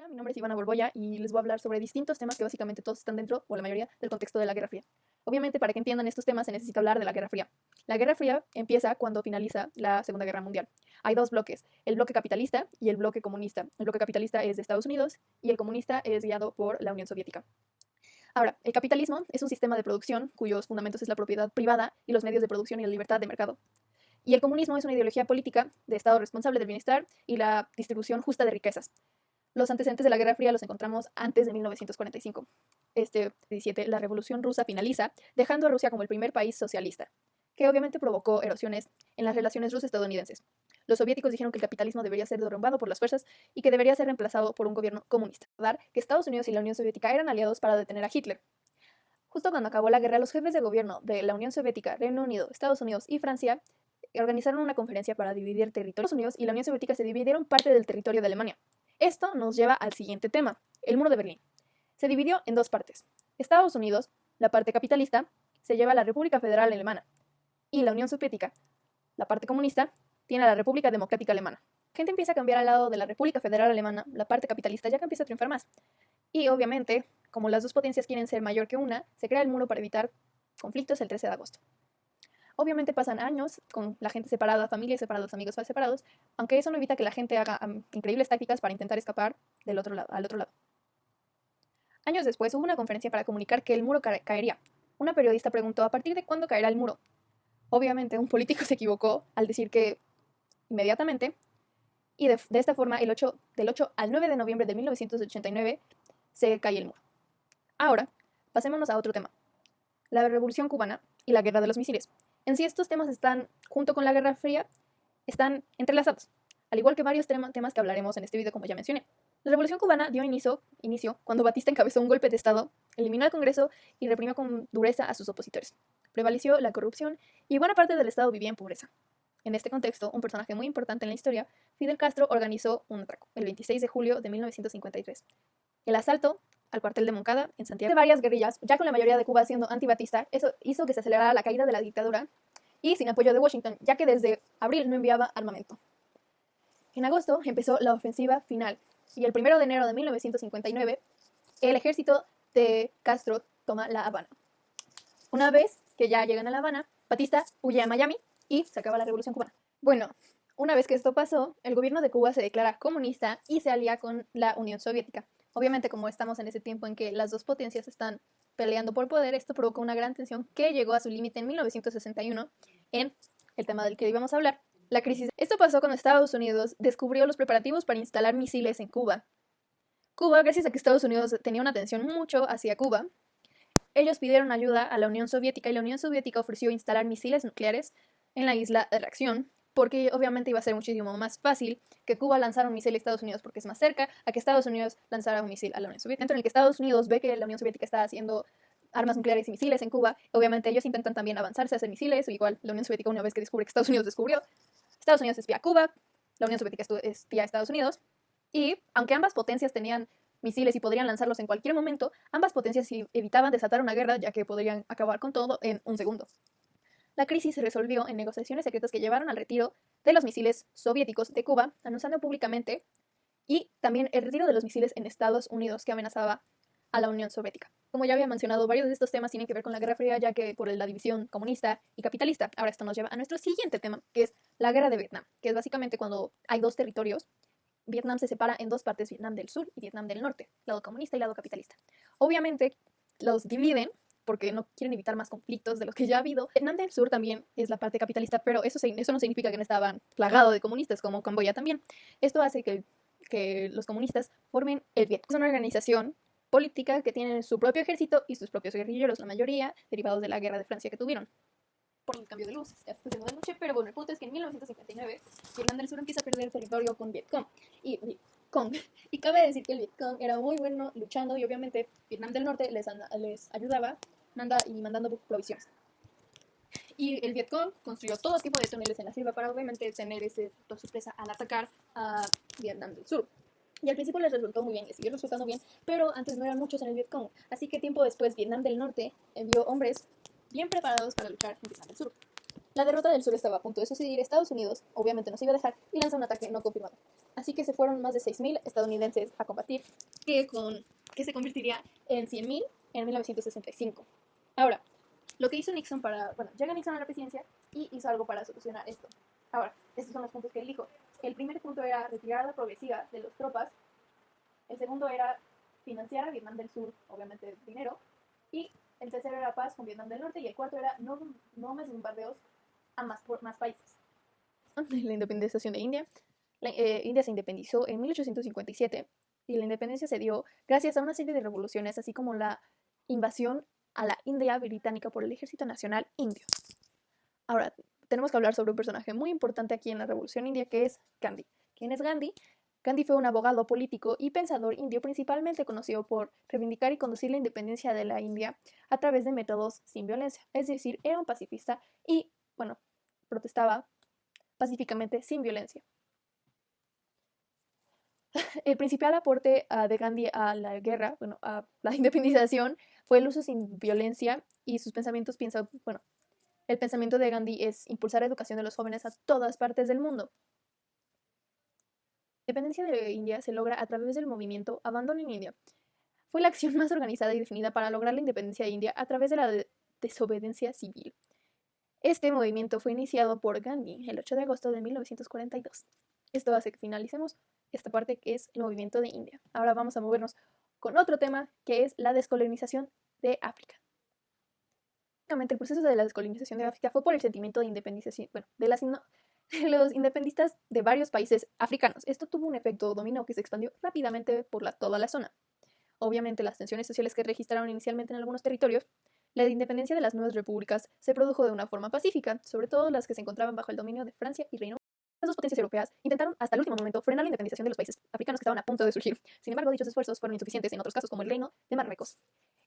Hola, mi nombre es Ivana Borboya y les voy a hablar sobre distintos temas que básicamente todos están dentro, o la mayoría, del contexto de la Guerra Fría. Obviamente, para que entiendan estos temas se necesita hablar de la Guerra Fría. La Guerra Fría empieza cuando finaliza la Segunda Guerra Mundial. Hay dos bloques, el bloque capitalista y el bloque comunista. El bloque capitalista es de Estados Unidos y el comunista es guiado por la Unión Soviética. Ahora, el capitalismo es un sistema de producción cuyos fundamentos es la propiedad privada y los medios de producción y la libertad de mercado. Y el comunismo es una ideología política de Estado responsable del bienestar y la distribución justa de riquezas. Los antecedentes de la Guerra Fría los encontramos antes de 1945. 17, la Revolución Rusa finaliza, dejando a Rusia como el primer país socialista, que obviamente provocó erosiones en las relaciones ruso-estadounidenses. Los soviéticos dijeron que el capitalismo debería ser derrumbado por las fuerzas y que debería ser reemplazado por un gobierno comunista. Recordar que Estados Unidos y la Unión Soviética eran aliados para detener a Hitler. Justo cuando acabó la guerra, los jefes de gobierno de la Unión Soviética, Reino Unido, Estados Unidos y Francia organizaron una conferencia para dividir territorios. Estados Unidos y la Unión Soviética se dividieron parte del territorio de Alemania. Esto nos lleva al siguiente tema, el muro de Berlín. Se dividió en dos partes. Estados Unidos, la parte capitalista, se lleva a la República Federal Alemana y la Unión Soviética, la parte comunista, tiene a la República Democrática Alemana. La gente empieza a cambiar al lado de la República Federal Alemana, la parte capitalista ya que empieza a triunfar más. Y obviamente, como las dos potencias quieren ser mayor que una, se crea el muro para evitar conflictos el 13 de agosto. Obviamente pasan años con la gente separada, familias separadas, amigos separados, aunque eso no evita que la gente haga increíbles tácticas para intentar escapar al otro lado. Años después hubo una conferencia para comunicar que el muro caería. Una periodista preguntó ¿a partir de cuándo caerá el muro? Obviamente un político se equivocó al decir que inmediatamente, y de esta forma del 8 al 9 de noviembre de 1989 se cae el muro. Ahora, pasémonos a otro tema, la Revolución Cubana y la Guerra de los Misiles. En sí estos temas están, junto con la Guerra Fría, están entrelazados, al igual que varios temas que hablaremos en este video como ya mencioné. La Revolución Cubana dio inicio cuando Batista encabezó un golpe de Estado, eliminó al Congreso y reprimió con dureza a sus opositores. Prevaleció la corrupción y buena parte del Estado vivía en pobreza. En este contexto, un personaje muy importante en la historia, Fidel Castro, organizó un atraco el 26 de julio de 1953. El asalto al cuartel de Moncada en Santiago. De varias guerrillas, ya con la mayoría de Cuba siendo antibatista, eso hizo que se acelerara la caída de la dictadura y sin apoyo de Washington, ya que desde abril no enviaba armamento. En agosto empezó la ofensiva final y el 1 de enero de 1959 el ejército de Castro toma La Habana. Una vez que ya llegan a La Habana, Batista huye a Miami y se acaba la Revolución Cubana. Bueno, una vez que esto pasó, el gobierno de Cuba se declara comunista y se alía con la Unión Soviética. Obviamente, como estamos en ese tiempo en que las dos potencias están peleando por poder, esto provocó una gran tensión que llegó a su límite en 1961 en el tema del que íbamos a hablar, la crisis. Esto pasó cuando Estados Unidos descubrió los preparativos para instalar misiles en Cuba. Cuba, gracias a que Estados Unidos tenía una tensión mucho hacia Cuba, ellos pidieron ayuda a la Unión Soviética y la Unión Soviética ofreció instalar misiles nucleares en la isla de Reacción, porque obviamente iba a ser muchísimo más fácil que Cuba lanzara un misil a Estados Unidos porque es más cerca, a que Estados Unidos lanzara un misil a la Unión Soviética. Dentro en el que Estados Unidos ve que la Unión Soviética está haciendo armas nucleares y misiles en Cuba, obviamente ellos intentan también avanzarse a hacer misiles, o igual la Unión Soviética una vez que descubre que Estados Unidos descubrió, Estados Unidos espía a Cuba, la Unión Soviética espía a Estados Unidos, y aunque ambas potencias tenían misiles y podrían lanzarlos en cualquier momento, ambas potencias evitaban desatar una guerra ya que podrían acabar con todo en un segundo. La crisis se resolvió en negociaciones secretas que llevaron al retiro de los misiles soviéticos de Cuba, anunciando públicamente, y también el retiro de los misiles en Estados Unidos que amenazaba a la Unión Soviética. Como ya había mencionado, varios de estos temas tienen que ver con la Guerra Fría, ya que por la división comunista y capitalista. Ahora esto nos lleva a nuestro siguiente tema, que es la Guerra de Vietnam, que es básicamente cuando hay dos territorios. Vietnam se separa en dos partes, Vietnam del Sur y Vietnam del Norte, lado comunista y lado capitalista. Obviamente los dividen porque no quieren evitar más conflictos de los que ya ha habido. Vietnam del Sur también es la parte capitalista, pero eso no significa que no estaban plagados de comunistas, como Camboya también. Esto hace que los comunistas formen el Viet. Es una organización política que tiene su propio ejército y sus propios guerrilleros, la mayoría derivados de la guerra de Francia que tuvieron. Por el cambio de luz, ya está haciendo de noche, pero bueno, el punto es que en 1959 Vietnam del Sur empieza a perder territorio con Vietcong. Y cabe decir que el Vietcong era muy bueno luchando y obviamente Vietnam del Norte les ayudaba mandando provisiones. Y el Vietcong construyó todo tipo de túneles en la selva para obviamente tener ese sorpresa al atacar a Vietnam del Sur. Y al principio les resultó muy bien, les siguió resultando bien, pero antes no eran muchos en el Vietcong. Así que tiempo después Vietnam del Norte envió hombres bien preparados para luchar en Vietnam del Sur. La derrota del sur estaba a punto de suceder. Estados Unidos obviamente nos iba a dejar y lanza un ataque no confirmado. Así que se fueron más de 6.000 estadounidenses a combatir, que se convertiría en 100.000 en 1965. Ahora, lo que hizo Nixon llega Nixon a la presidencia y hizo algo para solucionar esto. Ahora, estos son los puntos que él dijo. El primer punto era retirada progresiva de las tropas. El segundo era financiar a Vietnam del Sur, obviamente dinero. Y el tercero era paz con Vietnam del Norte. Y el cuarto era no más bombardeos a más países. La independización de India. India se independizó en 1857 y la independencia se dio gracias a una serie de revoluciones, así como la invasión a la India británica por el Ejército Nacional Indio. Ahora, tenemos que hablar sobre un personaje muy importante aquí en la Revolución India, que es Gandhi. ¿Quién es Gandhi? Gandhi fue un abogado político y pensador indio principalmente conocido por reivindicar y conducir la independencia de la India a través de métodos sin violencia. Es decir, era un pacifista y, protestaba pacíficamente sin violencia. El principal aporte de Gandhi a la guerra, a la independización, fue el uso sin violencia y sus pensamientos el pensamiento de Gandhi es impulsar la educación de los jóvenes a todas partes del mundo. La independencia de India se logra a través del movimiento Abandonen India. Fue la acción más organizada y definida para lograr la independencia de India a través de la desobediencia civil. Este movimiento fue iniciado por Gandhi el 8 de agosto de 1942. Esto hace que finalicemos esta parte que es el movimiento de India. Ahora vamos a movernos con otro tema que es la descolonización de África. El proceso de la descolonización de África fue por el sentimiento de independización, de los independistas de varios países africanos. Esto tuvo un efecto dominó que se expandió rápidamente por toda la zona. Obviamente, las tensiones sociales que registraron inicialmente en algunos territorios, la independencia de las nuevas repúblicas se produjo de una forma pacífica, sobre todo las que se encontraban bajo el dominio de Francia y Reino Unido. Las dos potencias europeas intentaron hasta el último momento frenar la independización de los países africanos que estaban a punto de surgir. Sin embargo, dichos esfuerzos fueron insuficientes en otros casos, como el Reino de Marruecos.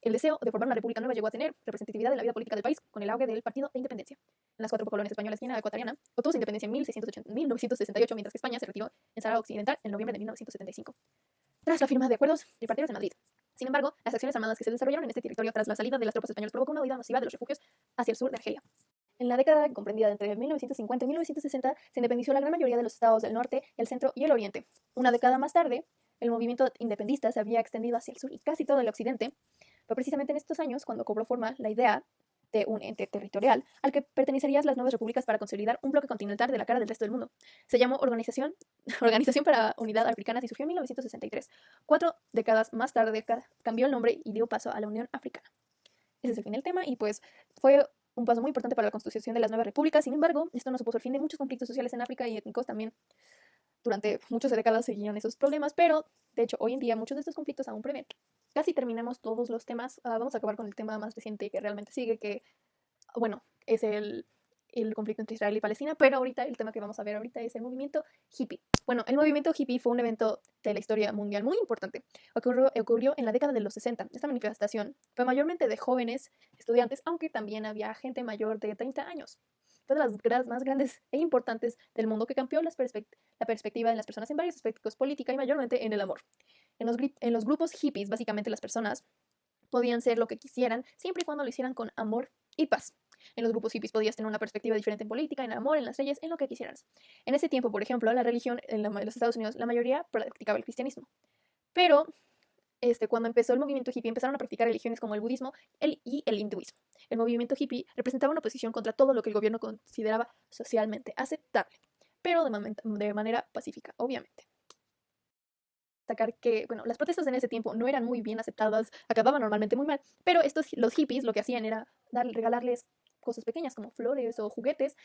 El deseo de formar una república nueva llegó a tener representatividad en la vida política del país con el auge del Partido de Independencia. En las 4 colonias españolas, Guinea Ecuatoriana obtuvo su independencia en 1968, mientras que España se retiró en Sahara Occidental en noviembre de 1975, tras la firma de acuerdos tripartitos de Madrid. Sin embargo, las acciones armadas que se desarrollaron en este territorio tras la salida de las tropas españolas provocó una huida masiva de los refugios hacia el sur de Argelia. En la década comprendida entre 1950 y 1960 se independizó la gran mayoría de los estados del norte, el centro y el oriente. Una década más tarde, el movimiento independentista se había extendido hacia el sur y casi todo el occidente. Fue precisamente en estos años cuando cobró forma la idea de un ente territorial al que pertenecerían las nuevas repúblicas para consolidar un bloque continental de la cara del resto del mundo. Se llamó Organización para Unidad Africana y surgió en 1963. 4 décadas más tarde cambió el nombre y dio paso a la Unión Africana. Ese es el fin del tema y pues fue un paso muy importante para la constitución de las nuevas repúblicas. Sin embargo, esto no supuso el fin de muchos conflictos sociales en África y étnicos también. Durante muchas décadas seguían esos problemas, pero de hecho hoy en día muchos de estos conflictos aún prevén. Casi terminamos todos los temas. Vamos a acabar con el tema más reciente que realmente sigue, que es el conflicto entre Israel y Palestina, pero ahorita el tema que vamos a ver ahorita es el movimiento hippie. El movimiento hippie fue un evento de la historia mundial muy importante. Ocurrió en la década de los 60. Esta manifestación fue mayormente de jóvenes estudiantes, aunque también había gente mayor de 30 años. Fue de las gradas más grandes e importantes del mundo que cambió la perspectiva de las personas en varios aspectos, política y mayormente en el amor. En los grupos hippies, básicamente las personas podían ser lo que quisieran, siempre y cuando lo hicieran con amor y paz. En los grupos hippies podías tener una perspectiva diferente en política, en el amor, en las leyes, en lo que quisieras. En ese tiempo, por ejemplo, la religión en los Estados Unidos, la mayoría practicaba el cristianismo. Pero cuando empezó el movimiento hippie, empezaron a practicar religiones como el budismo y el hinduismo. El movimiento hippie representaba una oposición contra todo lo que el gobierno consideraba socialmente aceptable, pero de manera pacífica, obviamente. Destacar que, las protestas en ese tiempo no eran muy bien aceptadas, acababan normalmente muy mal, pero los hippies lo que hacían era regalarles cosas pequeñas como flores o juguetes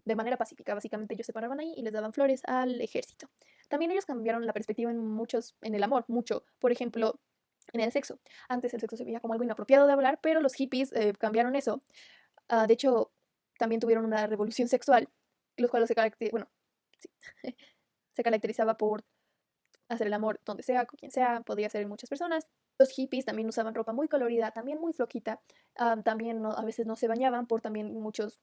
de manera pacífica. Básicamente ellos se paraban ahí y les daban flores al ejército. También ellos cambiaron la perspectiva en el amor, mucho. Por ejemplo, en el sexo. Antes el sexo se veía como algo inapropiado de hablar, pero los hippies cambiaron eso. De hecho, también tuvieron una revolución sexual, los cuales se caracterizaba por hacer el amor donde sea, con quien sea, podía ser en muchas personas. Los hippies también usaban ropa muy colorida, también muy floquita. También a veces no se bañaban por también los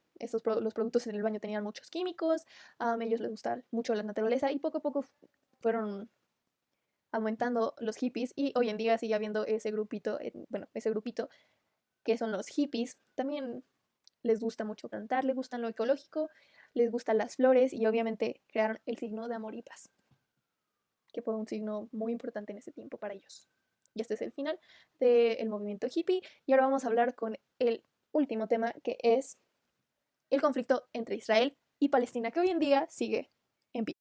productos en el baño tenían muchos químicos. A ellos les gustaba mucho la naturaleza y poco a poco fueron aumentando los hippies y hoy en día sigue habiendo ese grupito que son los hippies. También les gusta mucho cantar, les gusta lo ecológico, les gustan las flores y obviamente crearon el signo de amor y paz, que fue un signo muy importante en ese tiempo para ellos. Y este es el final del movimiento hippie. Y ahora vamos a hablar con el último tema, que es el conflicto entre Israel y Palestina, que hoy en día sigue en pie.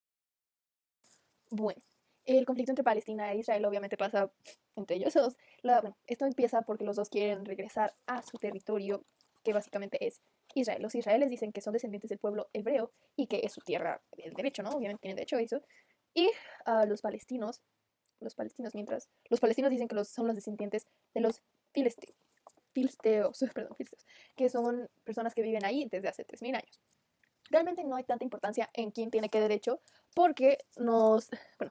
Bueno, el conflicto entre Palestina e Israel obviamente pasa entre ellos dos. Bueno, esto empieza porque los dos quieren regresar a su territorio, que básicamente es Israel. Los israelíes dicen que son descendientes del pueblo hebreo y que es su tierra el derecho, ¿no? Obviamente tienen derecho a eso. Y los palestinos, mientras los palestinos dicen que son los descendientes de los filisteos, perdón, filisteos, que son personas que viven ahí desde hace 3000 años. Realmente no hay tanta importancia en quién tiene qué derecho, porque bueno,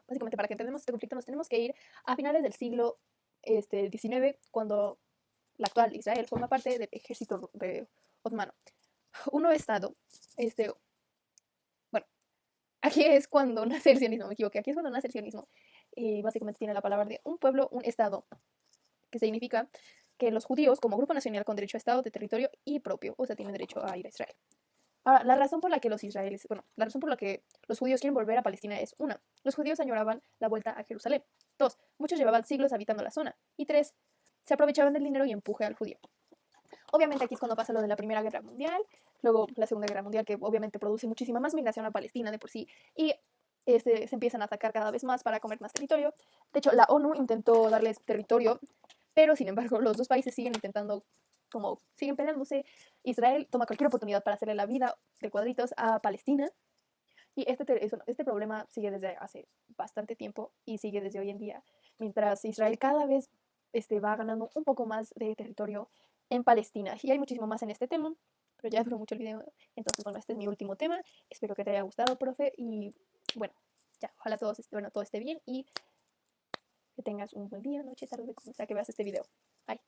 básicamente para que entendamos este conflicto nos tenemos que ir a finales del siglo XIX, cuando la actual Israel forma parte del ejército otomano. Un nuevo estado, bueno, aquí es cuando nace el sionismo, me equivoqué, aquí es cuando nace el sionismo, y básicamente tiene la palabra de un pueblo, un estado, que significa que los judíos, como grupo nacional con derecho a estado, de territorio y propio, o sea, tienen derecho a ir a Israel. Ahora, la razón por la que la razón por la que los judíos quieren volver a Palestina es: una, los judíos añoraban la vuelta a Jerusalén; dos, muchos llevaban siglos habitando la zona; y tres, se aprovechaban del dinero y empuje al judío. Obviamente aquí es cuando pasa lo de la Primera Guerra Mundial, luego la Segunda Guerra Mundial, que obviamente produce muchísima más migración a Palestina de por sí, y se empiezan a atacar cada vez más para comer más territorio. De hecho, la ONU intentó darles territorio, pero sin embargo los dos países siguen intentando, como siguen peleándose. Israel toma cualquier oportunidad para hacerle la vida de cuadritos a Palestina, y este problema sigue desde hace bastante tiempo y sigue desde hoy en día, mientras Israel cada vez va ganando un poco más de territorio en Palestina. Y hay muchísimo más en este tema, pero ya duró mucho el video. Entonces, bueno, este es mi último tema. Espero que te haya gustado, profe. Y bueno, ya, ojalá todo esté bien y que tengas un buen día, noche, tarde, como sea que veas este video. Bye.